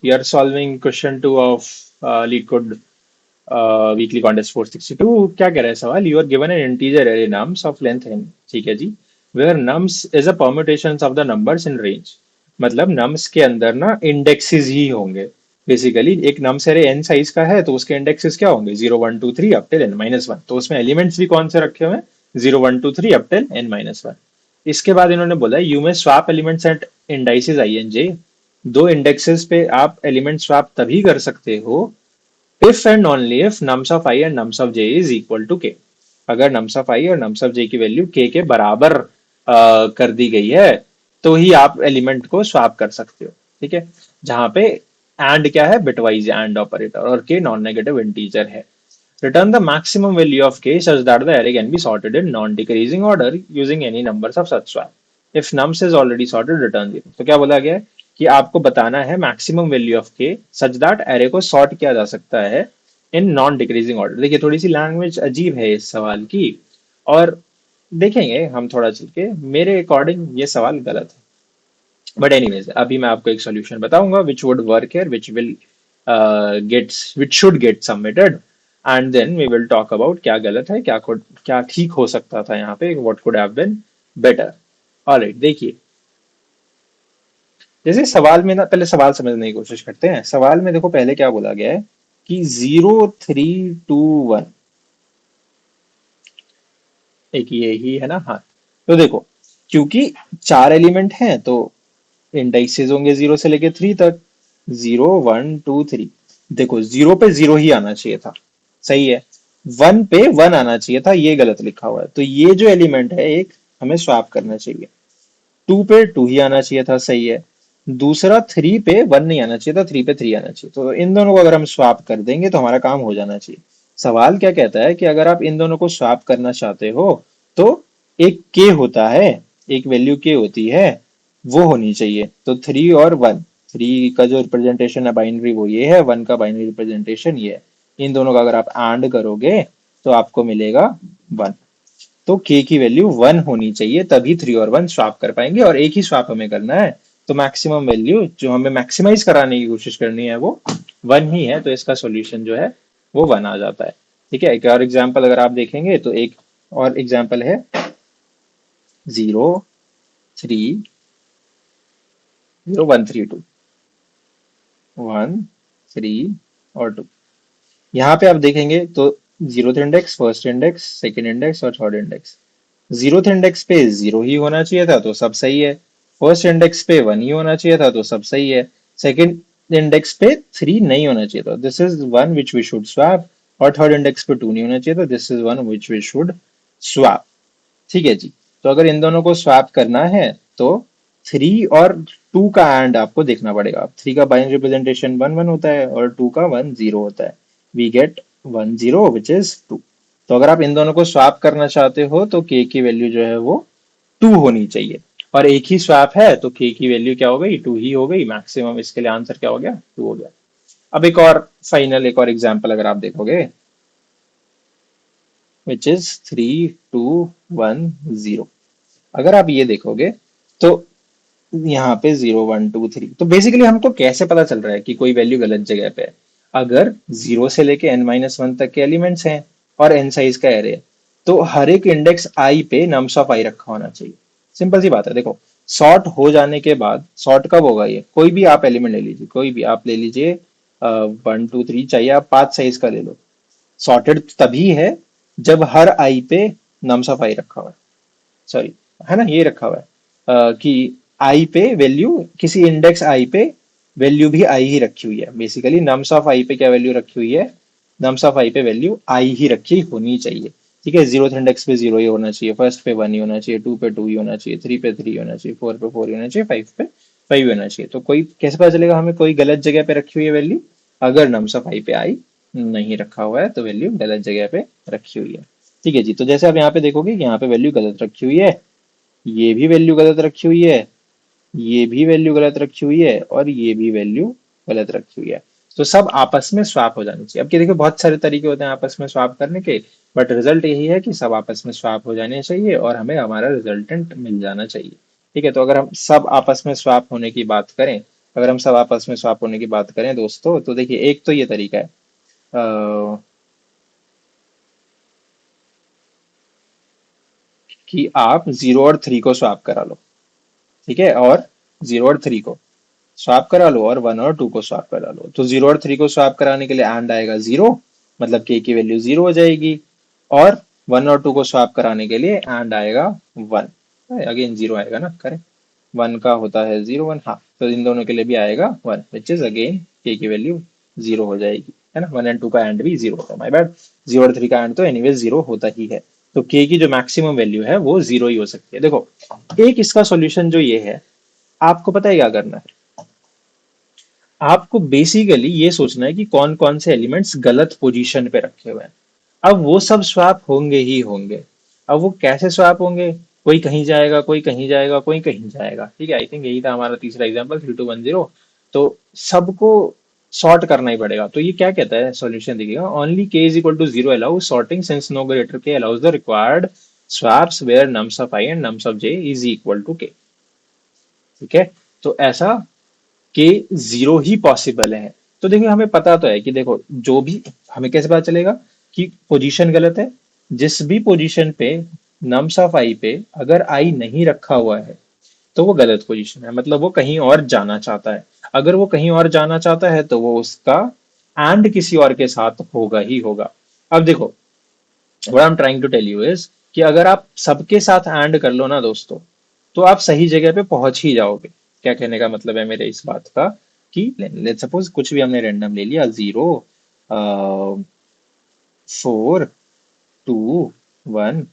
We are solving question 2 of LeetCode weekly contest 462. क्या कह रहा है सवाल? You are given an integer array nums of length n, ठीक है जी, where nums is a permutations of the numbers in range. मतलब nums के अंदर ना indexes ही होंगे. बेसिकली एक nums array n साइज का है तो उसके indexes क्या होंगे? 0 1 2 3 up till n minus 1. तो उसमें elements भी कौन से रखे हुए हैं? 0 1 2 3 up till n minus 1. इसके बाद इन्होंने बोला you may swap elements at indices i and j. दो इंडेक्सेस पे आप एलिमेंट स्वैप तभी कर सकते हो if and only if nums of i and nums of j is equal to k. अगर नम्स ऑफ आई और नम्स ऑफ जे की वैल्यू के बराबर कर दी गई है तो ही आप एलिमेंट को स्वैप कर सकते हो. ठीक है, जहां पे एंड क्या है? बिटवाइज एंड ऑपरेटर, और के नॉन नेगेटिव इंटीजर है. Return the maximum value of k such that the array can be sorted in non-decreasing order using any numbers of such swap. If nums is already sorted, return 0. तो क्या बोला गया है कि आपको बताना है maximum value of k such that array को सॉर्ट किया जा सकता है इन नॉन डिक्रीजिंग ऑर्डर. देखिए थोड़ी सी लैंग्वेज अजीब है इस सवाल की, और देखेंगे हम थोड़ा चल के. मेरे अकॉर्डिंग ये सवाल गलत है, बट एनीवेज अभी मैं आपको एक सॉल्यूशन बताऊंगा which would work here, which will gets which should get submitted, and then we will talk about क्या गलत है, क्या ठीक हो सकता था यहाँ पे, what could have been better. Alright, देखिए जैसे सवाल में ना, पहले सवाल समझने की कोशिश करते हैं. सवाल में देखो पहले क्या बोला गया है कि 0 3 2 1, एक ये ही है ना. हाँ, तो देखो क्योंकि चार एलिमेंट हैं तो इंडाइसेस होंगे 0 से लेके 3 तक. 0 1 2 3. देखो जीरो पे जीरो ही आना चाहिए था, सही है. वन पे वन आना चाहिए था, ये गलत लिखा हुआ है. तो ये जो एलिमेंट है एक, हमें स्वैप करना चाहिए. टू पे टू ही आना चाहिए था, सही है. दूसरा थ्री पे वन नहीं आना चाहिए था, थ्री पे थ्री आना चाहिए. तो इन दोनों को अगर हम स्वैप कर देंगे तो हमारा काम हो जाना चाहिए. सवाल क्या कहता है कि अगर आप इन दोनों को स्वैप करना चाहते हो तो एक के होता है, एक वैल्यू के होती है, वो होनी चाहिए. तो थ्री और वन, थ्री का जो रिप्रेजेंटेशन है बाइनरी वो ये है, वन का बाइनरी रिप्रेजेंटेशन ये है. इन दोनों का अगर आप एंड करोगे तो आपको मिलेगा वन. तो के की वैल्यू वन होनी चाहिए, तभी थ्री और वन स्वैप कर पाएंगे, और एक ही स्वैप हमें करना है. तो मैक्सिमम वैल्यू जो हमें मैक्सिमाइज कराने की कोशिश करनी है वो वन ही है. तो इसका सॉल्यूशन जो है वो वन आ जाता है. ठीक है, एक और एग्जांपल अगर आप देखेंगे तो एक और एग्जांपल है 0 3 0 1 3 2, 1 3 और 2. यहाँ पे आप देखेंगे तो zeroth index, first index, second index और थर्ड इंडेक्स. जीरोथ इंडेक्स पे जीरो ही होना चाहिए था तो सब सही है. फर्स्ट इंडेक्स पे वन ही होना चाहिए था तो सब सही है. सेकंड इंडेक्स पे थ्री नहीं होना चाहिए था, this is one which we should swap. और थर्ड इंडेक्स पे टू नहीं होना चाहिए था, this is one which we should swap. ठीक है जी. तो अगर इन दोनों को स्वैप करना है तो थ्री और टू का एंड आपको देखना पड़ेगा. थ्री का बाइनरी रिप्रेजेंटेशन वन वन होता है और टू का वन जीरो होता है. We get one zero which is two. तो अगर आप इन दोनों को स्वैप करना चाहते हो तो के की वैल्यू जो है वो टू होनी चाहिए, और एक ही स्वैप है तो के की वैल्यू क्या हो गई? टू ही हो गई. मैक्सिमम इसके लिए आंसर क्या हो गया? टू हो गया. अब एक और एग्जाम्पल अगर आप देखोगे विच इज 3 2 1 0. अगर आप ये देखोगे तो यहाँ पे 0 1 2 3. तो बेसिकली हमको कैसे पता चल रहा है कि कोई वैल्यू गलत जगह पे है? अगर जीरो से लेके n-1 तक के एलिमेंट्स हैं और n साइज का एरे है तो हर एक इंडेक्स i पे नम्स ऑफ i रखा होना चाहिए. सिंपल सी बात है. देखो सॉर्ट हो जाने के बाद, सॉर्ट कब होगा? ये कोई भी आप एलिमेंट ले लीजिए, कोई भी आप ले लीजिए, 1 2 3, चाहिए आप 5 साइज का ले लो. सॉर्टेड तभी है जब हर i पे नम्स ऑफ i रखा हुआ है, सॉरी है ना, ये रखा हुआ है कि आई पे वैल्यू, किसी इंडेक्स आई पे वैल्यू भी आई ही रखी हुई है. बेसिकली नम्स ऑफ आई पे क्या वैल्यू रखी हुई है? नम्स ऑफ आई पे वैल्यू आई ही रखी होनी चाहिए. ठीक है, जीरो इंडेक्स पे जीरो ही होना चाहिए, फर्स्ट पे वन ही होना चाहिए, टू पे टू ही होना चाहिए, थ्री पे थ्री होना चाहिए, फोर पे फोर ही होना चाहिए, फाइव पे फाइव होना चाहिए. तो कोई कैसे पता चलेगा हमें कोई गलत जगह पे रखी हुई है वैल्यू? अगर नम्स ऑफ आई पे आई नहीं रखा हुआ है तो वैल्यू गलत जगह पे रखी हुई है. ठीक है जी. तो जैसे आप यहाँ पे देखोगे कि यहाँ पे वैल्यू गलत रखी हुई है, ये भी वैल्यू गलत रखी हुई है, ये भी वैल्यू गलत रखी हुई है, और ये भी वैल्यू गलत रखी हुई है. तो सब आपस में स्वैप हो जानी चाहिए. अब क्या देखिए बहुत सारे तरीके होते हैं आपस में स्वैप करने के, बट रिजल्ट यही है कि सब आपस में स्वैप हो जाने चाहिए और हमें हमारा रिजल्टेंट मिल जाना चाहिए. ठीक है, तो अगर हम सब आपस में स्वैप होने की बात करें अगर हम सब आपस में स्वैप होने की बात करें दोस्तों, तो देखिए एक तो ये तरीका है कि आप 0 और 3 को स्वैप करा लो, ठीक है, और 0 और 3 को स्वैप करा लो, और 1 और 2 को स्वैप करा लो। तो 0 और 3 को स्वैप कराने के लिए एंड आएगा 0, मतलब के की वैल्यू 0 हो जाएगी, और 1 और 2 को स्वैप कराने के लिए एंड आएगा 1, अगेन 0 आएगा ना, करेक्ट। 1 का होता है 0 1, हाँ, तो इन दोनों के लिए भी आएगा 1, विच इज अगेन के की वैल्यू 0 हो जाएगी, है ना। 1 और 2 का एंड भी 0 होता है, माय बैड। 0 और 3 का एंड तो एनीवे 0 होता ही है। तो के की जो मैक्सिमम वैल्यू है वो 0 ही हो सकती है। देखो, एक इसका सॉल्यूशन जो ये है, आपको पता है क्या करना है? आपको बेसिकली ये सोचना है कि कौन कौन से एलिमेंट्स गलत पोजीशन पे रखे हुए हैं। अब वो सब स्वैप होंगे ही होंगे। अब वो कैसे स्वैप होंगे? कोई कहीं जाएगा, कोई कहीं जाएगा, कोई कहीं जाएगा, ठीक है। आई थिंक यही था हमारा तीसरा एग्जांपल 3210। तो सबको सॉर्ट करना ही पड़ेगा। तो ये क्या कहता है सॉल्यूशन, देखिएगा, only k is equal to 0 allows sorting since no greater k allows the required swaps where nums of i and nums of j is equal to k, ठीक है। तो ऐसा के 0 ही पॉसिबल है। तो देखिए हमें पता तो है कि देखो, जो भी, हमें कैसे पता चलेगा कि पोजीशन गलत है? जिस भी पोजीशन पे नम्स ऑफ आई पे अगर आई नहीं रखा हुआ है तो वो गलत पोजीशन है, मतलब वो कहीं और जाना चाहता है। अगर वो कहीं और जाना चाहता है तो वो उसका एंड किसी और के साथ होगा ही होगा। अब देखो, what I am trying to tell you is कि अगर आप सबके साथ एंड कर लो ना दोस्तों, तो आप सही जगह पे पहुंच ही जाओगे। क्या कहने का मतलब है मेरे इस बात का कि लेट्स सपोज कुछ भी हमने रैंडम ले लिया, 0 4 2 1,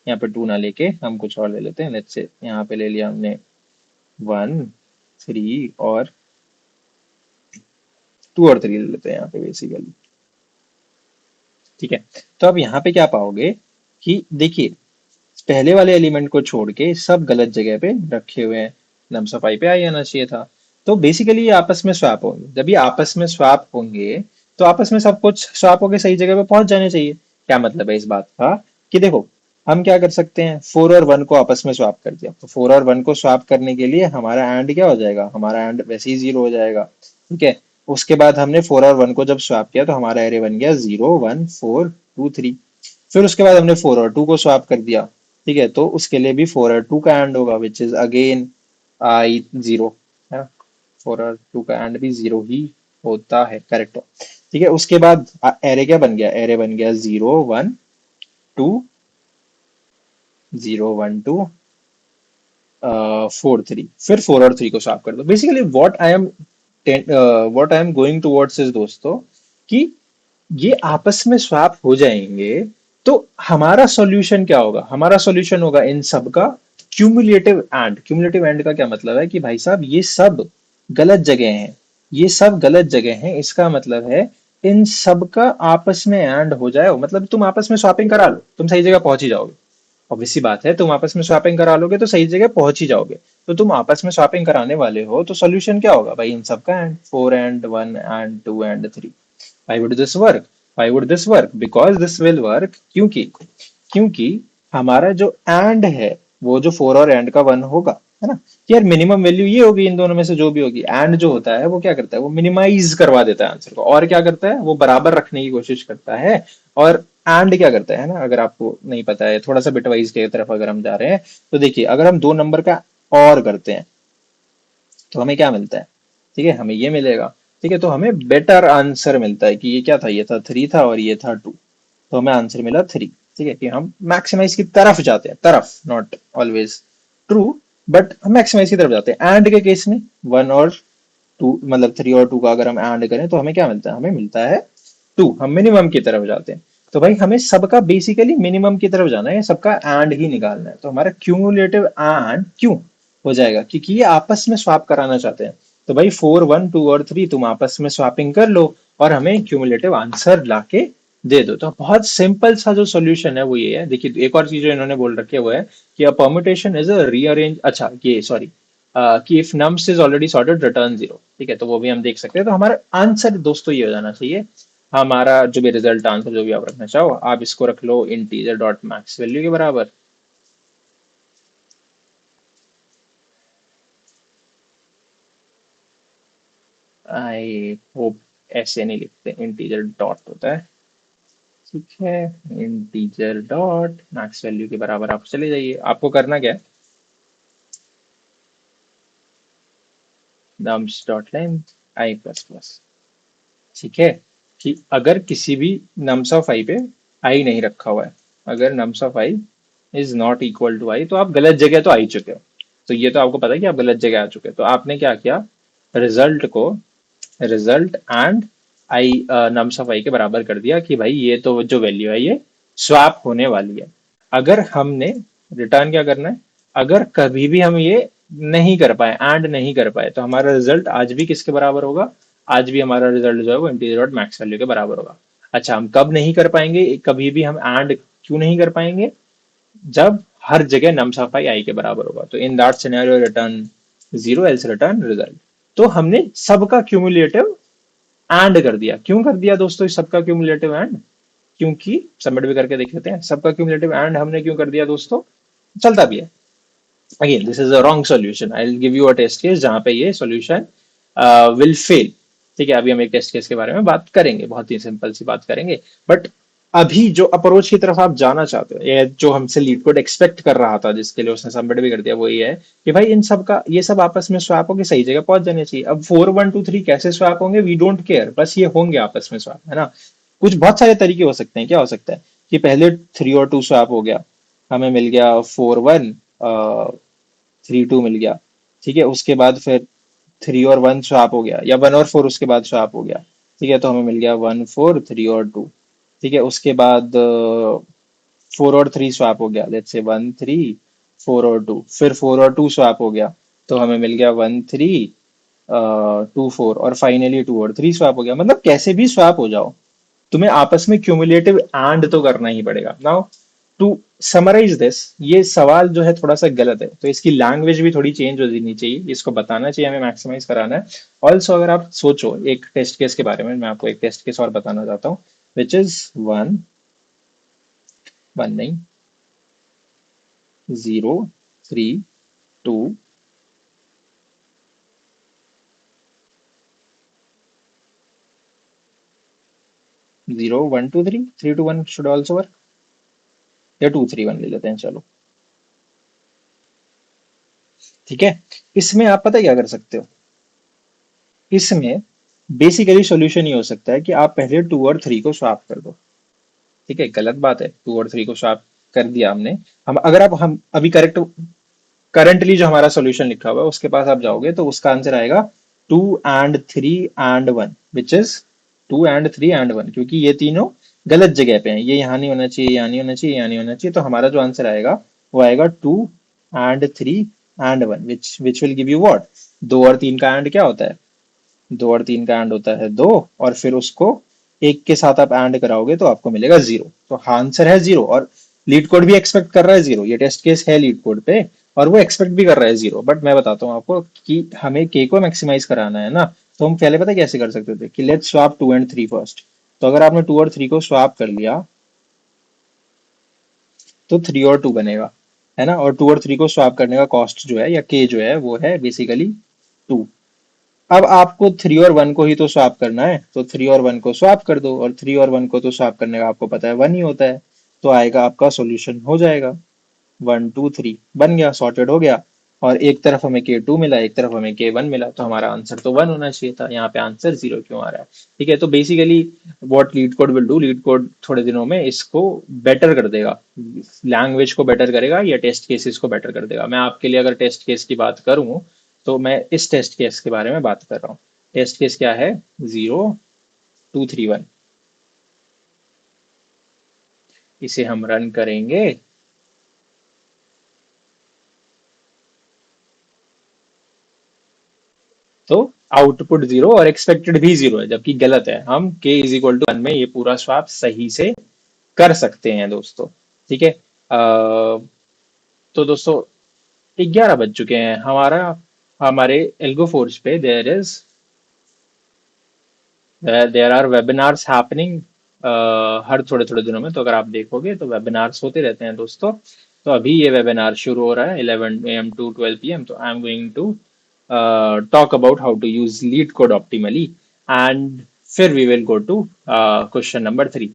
यहाँ पे 2 ना लेके हम कुछ और ले लेते हैं। लेट्स से यहाँ पे ले लिया हमने 1 3 और 2 और 3 ले लेते हैं यहाँ पे बेसिकली, ठीक है। तो अब यहाँ पे क्या पाओगे कि देखिए, पहले वाले एलिमेंट को छोड़ के सब गलत जगह पे रखे हुए हैं। नम सफाई पे आ जाना चाहिए था। तो बेसिकली ये आपस में स्वैप होंगे। जब ये आपस में स्वैप होंगे तो आपस में सब कुछ स्वैप होके सही जगह पे पहुंच जाने चाहिए। क्या मतलब है इस बात का कि देखो, हम क्या कर सकते हैं, 4 और 1 को आपस में स्वैप कर दिया, तो 4 और 1 को स्वैप करने के लिए हमारा एंड क्या हो जाएगा, हमारा एंड वैसे ही 0 हो जाएगा, ठीक है। उसके बाद हमने 4 और 1 को जब स्वैप किया तो हमारा एरे बन गया 0 1 4 2 3। फिर उसके बाद हमने 4 और 2 को स्वैप कर दिया, ठीक है, तो उसके लिए भी 4 और 2 का एंड होगा, विच इज अगेन आई 0, है ना। 4 और 2 का एंड भी 0 ही होता है, करेक्ट हो, ठीक है। उसके बाद एरे क्या बन गया, एरे बन गया 0 1 2 4 3। फिर 4 और 3 को स्वैप कर दो। Basically what I am going towards is दोस्तों कि ये आपस में स्वैप हो जाएंगे तो हमारा सॉल्यूशन क्या होगा, हमारा सॉल्यूशन होगा इन सब का क्यूमुलेटिव एंड। क्यूमुलेटिव एंड का क्या मतलब है कि भाई साहब ये सब गलत जगह हैं, ये सब गलत जगह हैं, इसका मतलब है इन सब का आपस में एंड हो जाए, मतलब तुम आपस में स्वैपिंग करा लो, तुम सही जगह पहुंच ही जाओगे। ऑब्वियस सी बात है, तुम आपस में स्वैपिंग करा लोगे तो सही जगह पहुंच ही जाओगे। तो तुम आपस में स्वैपिंग कराने वाले हो तो सोल्यूशन क्या होगा भाई, इन सब का and, 4 and 1 and 2 and 3। Why would this work? Why would this work? Because this will work, क्योंकि क्योंकि हमारा जो एंड है वो जो 4 और एंड का 1 होगा, है ना। यार मिनिमम वैल्यू ये होगी इन दोनों में से जो भी होगी। एंड जो होता है वो क्या करता है, वो मिनिमाइज करवा देता है आंसर को, और क्या करता है, वो बराबर रखने की कोशिश करता है। और एंड क्या करता है ना, अगर आपको नहीं पता है, थोड़ा सा बिटवाइज की तरफ अगर हम जा रहे हैं, तो देखिए अगर हम 2 नंबर का और करते हैं तो हमें क्या मिलता है, ठीक है, हमें ये मिलेगा, ठीक है। तो हमें बेटर आंसर मिलता है कि ये क्या था, ये था 3 था और ये था 2, तो हमें आंसर मिला 3, ठीक है। कि हम मैक्सिमाइज की तरफ जाते हैं, तरफ, नॉट ऑलवेज ट्रू, बट हम मैक्सिमाइज की तरफ जाते हैं। एंड के केस में 1 और 2, मतलब 3 और 2 का अगर हम एंड करें तो हमें क्या मिलता है, हमें मिलता है 2, हम मिनिमम की तरफ जाते हैं। तो भाई हमें सबका बेसिकली मिनिमम की तरफ जाना है, सबका एंड ही निकालना है। तो हमारा क्यूमुलेटिव एंड क्यों हो जाएगा, क्योंकि ये आपस में स्वैप कराना चाहते हैं। तो भाई 4 1 2 और 3 तुम आपस में स्वैपिंग कर लो और हमें क्यूमुलेटिव आंसर लाके दे दो। तो बहुत सिंपल सा जो सॉल्यूशन है वो ये है। देखिए एक और चीज जो इन्होंने बोल रखी है वो है कि अ परमुटेशन इज अ रीअरेंज, अच्छा ये सॉरी, कि if nums is already sorted return 0, ठीक है। तो वो भी हम देख सकते हैं। तो हमारा आंसर दोस्तों ये हो जाना चाहिए, हमारा जो भी रिजल्ट आंसर जो भी आप रखना चाहो, आप इसको रख लो इंटीजर डॉट मैक्स वैल्यू के बराबर। आई होप ऐसे नहीं लिखते, इंटीजर डॉट होता है। ठीक है, इंटीजर डॉट मैक्स वैल्यू के बराबर आप चले जाइए। आपको करना क्या है, नम्स डॉट लेंथ आई प्लस प्लस। ठीक है, कि अगर किसी भी नम्स ऑफ आई पे आई नहीं रखा हुआ है, अगर nums of i is not equal to i, तो आप गलत जगह तो आ ही चुके हो। तो ये तो आपको पता है कि आप गलत जगह आ चुके हो। तो आपने क्या किया, रिजल्ट को, result and i nums of i के बराबर कर दिया कि भाई ये तो जो वैल्यू है ये स्वैप होने वाली है। अगर हमने रिटर्न क्या करना है, अगर कभी भी हम ये नहीं कर पाए, एंड नहीं कर पाए, तो हमारा रिजल्ट आज भी किसके बराबर होगा, आज भी हमारा रिजल्ट जो है वो इंटीजर डॉट मैक्स वैल्यू के बराबर होगा। अच्छा, हम कब नहीं कर पाएंगे, कभी भी हम एंड क्यों नहीं कर पाएंगे, जब हर जगह नम्स ऑफ आई आई के बराबर होगा। तो in that scenario return zero, else return result. तो हमने सबका क्यूमुलेटिव एंड कर दिया। क्यों कर दिया दोस्तों इस सबका क्यूमुलेटिव एंड, क्योंकि सबमिट भी करके देख लेते हैं, सबका क्यूमुलेटिव एंड हमने क्यों कर दिया दोस्तों, चलता भी है। Again this is a wrong solution, I will give you a test case जहां पे ये सॉल्यूशन विल फेल। ठीक है, अभी हम एक टेस्ट केस के बारे में बात करेंगे, बहुत ही सिंपल सी बात करेंगे। बट अभी जो अप्रोच की तरफ आप जाना चाहते हो, ये जो हमसे लीड कोड एक्सपेक्ट कर रहा था, जिसके लिए उसने सबमिट भी कर दिया, वो ये है कि भाई इन सब का ये सब आपस में स्वैप होकर सही जगह पहुंच जाने चाहिए। अब 4 1 2 3 कैसे स्वैप होंगे, वी डोंट केयर, बस ये होंगे आपस में स्वैप, है ना। कुछ बहुत सारे तरीके हो सकते हैं। क्या हो सकता है कि पहले 3 और 2 स्वैप हो गया, हमें मिल गया 4 1, 3 2 मिल गया। ठीक है, उसके बाद फिर 3 और 1 स्वैप हो गया, या 1 और 4 उसके बाद स्वैप हो गया। ठीक है, तो हमें मिल गया 1 4 3 और 2। ठीक है, उसके बाद 4 और 3 स्वैप हो गया, लेट्स से 1 3 4 और 2, फिर 4 और 2 स्वैप हो गया, तो हमें मिल गया 1 3 2 4, और फाइनली 2 और 3 स्वैप हो गया। मतलब कैसे भी स्वैप हो जाओ, तुम्हें आपस में क्यूमुलेटिव एंड तो करना ही पड़ेगा। नाउ टू समराइज दिस, ये सवाल जो है थोड़ा सा गलत है, तो इसकी लैंग्वेज भी थोड़ी चेंज हो जानी चाहिए, इसको बताना चाहिए, हमें मैक्सिमाइज कराना है। ऑल्सो अगर आप सोचो एक टेस्ट केस के बारे में, मैं आपको एक टेस्ट केस और बताना चाहता हूँ, विच इज वन, वन नहीं, 0 3 2, 0 1 2 3, 3 2 1 शुड ऑल्सो वर्क, या 2 3 1 ले लेते हैं चलो। ठीक है, इसमें आप पता है क्या कर सकते हो, इसमें बेसिकली सॉल्यूशन ये हो सकता है कि आप पहले 2 और 3 को स्वैप कर दो। ठीक है, गलत बात है, 2 और 3 को स्वैप कर दिया हमने। हम अगर आप हम अभी करेक्ट करंटली जो हमारा सॉल्यूशन लिखा हुआ है उसके पास आप जाओगे, तो उसका आंसर आएगा 2 and 3 and 1, which is 2 and 3 and 1, क्योंकि ये तीनों गलत जगह पे हैं। ये यहाँ नहीं होना चाहिए, यहाँ नहीं होना चाहिए, यहाँ नहीं होना चाहिए। तो हमारा जो आंसर आएगा वो आएगा 2 and 3 and 1, which will give you what, 2 और 3 का एंड क्या होता है, 2 और 3 का एंड होता है 2, और फिर उसको एक के साथ आप एंड कराओगे तो आपको मिलेगा 0। तो आंसर है 0, और लीड कोड भी एक्सपेक्ट कर रहा है 0, ये टेस्ट केस है लीड कोड पे, और वो एक्सपेक्ट भी कर रहा है 0। बट मैं बताता हूँ आपको कि हमें के को मैक्सिमाइज कराना है ना, तो हम पहले पता है कैसे कर सकते थे कि लेट्स स्वैप 2 and 3 फर्स्ट। तो अगर आपने 2 और 3 को स्वैप कर लिया तो 3 और 2 बनेगा, है ना। और 2 और 3 को स्वैप करने का कॉस्ट जो है, या के जो है, वो है बेसिकली 2। अब आपको 3 और 1 को ही तो स्वैप करना है, तो 3 और 1 को स्वैप कर दो, और 3 और 1 को तो स्वैप करने का आपको पता है 1 ही होता है। तो आएगा आपका सॉल्यूशन, हो जाएगा 1 2 3, बन गया, सॉर्टेड हो गया। और एक तरफ हमें K2 मिला, एक तरफ हमें K1 मिला, तो हमारा आंसर तो 1 होना चाहिए था, यहाँ पे आंसर 0 क्यों आ रहा है। ठीक है, तो basically what leet code will do, leet code थोड़े दिनों में इसको बेटर कर देगा, लैंग्वेज को बेटर करेगा, या टेस्ट केसेस को बेटर कर देगा। मैं आपके लिए अगर टेस्ट केस की बात करूं, तो मैं इस टेस्ट केस के बारे में बात कर रहा हूँ। टेस्ट केस क्या है, 0 2 3 1, इसे हम रन करेंगे। तो आउटपुट 0 और एक्सपेक्टेड भी 0 है, जबकि गलत है। हम k इज इक्वल टू 1 में ये पूरा स्वैप सही से कर सकते हैं दोस्तों। ठीक है, तो दोस्तों 11 बज चुके हैं हमारा, हमारे एल्गो फोर्स पे देयर आर वेबिनार्स हैपनिंग हर थोड़े थोड़े दिनों में। तो अगर आप देखोगे तो वेबिनार्स होते रहते हैं दोस्तों। तो अभी ये वेबिनार शुरू हो रहा है 11 AM to 12 PM, तो I am going to talk about how to use lead code optimally, and फिर we will go to question number 3.